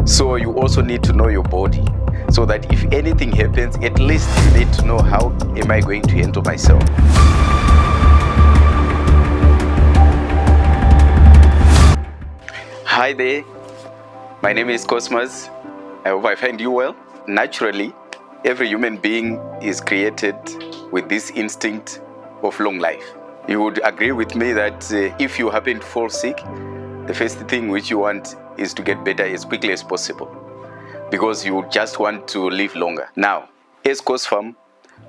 So you also need to know your body, so that if anything happens, at least you need to know how am I going to handle myself. Hi there, my name is Cosmas. I hope I find you well. Naturally, every human being is created with this instinct of long life. You would agree with me that if you happen to fall sick, the first thing which you want is to get better as quickly as possible, because you just want to live longer. Now, as Cospharm,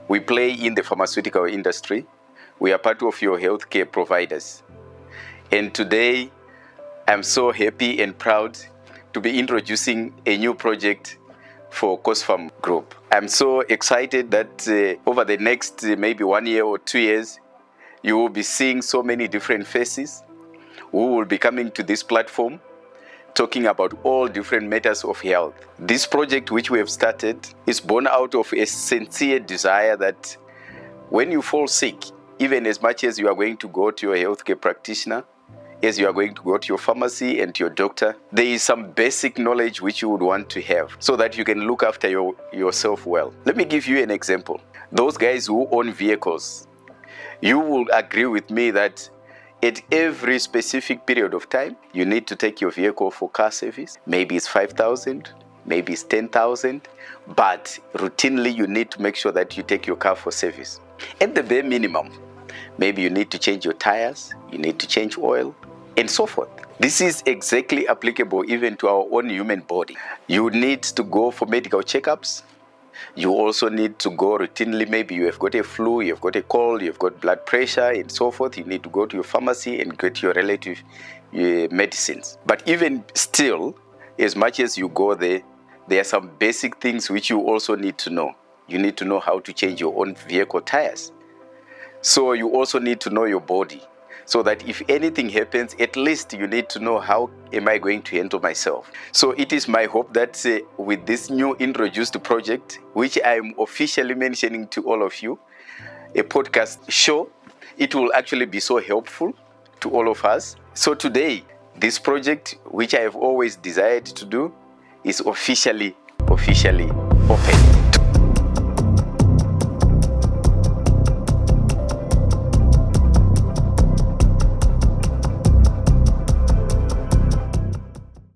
we play in the pharmaceutical industry. We are part of your healthcare providers. And today, I'm so happy and proud to be introducing a new project for Cospharm Group. I'm so excited that over the next maybe 1 year or 2 years, you will be seeing so many different faces who will be coming to this platform talking about all different matters of health. This project which we have started is born out of a sincere desire that when you fall sick, even as much as you are going to go to your healthcare practitioner, as you are going to go to your pharmacy and to your doctor, there is some basic knowledge which you would want to have so that you can look after yourself well. Let me give you an example. Those guys who own vehicles, you will agree with me that at every specific period of time, you need to take your vehicle for car service. Maybe it's 5,000, maybe it's 10,000, but routinely you need to make sure that you take your car for service. At the bare minimum, maybe you need to change your tires, you need to change oil, and so forth. This is exactly applicable even to our own human body. You need to go for medical checkups. You also need to go routinely. Maybe you have got a flu, you've got a cold, you've got blood pressure, and so forth. You need to go to your pharmacy and get your relative medicines. But even still, as much as you go there, there are some basic things which you also need to know. You need to know how to change your own vehicle tires. So you also need to know your body, so that if anything happens, at least you need to know how am I going to handle myself. So it is my hope that with this new introduced project, which I am officially mentioning to all of you, a podcast show, it will actually be so helpful to all of us. So today, this project, which I have always desired to do, is officially open.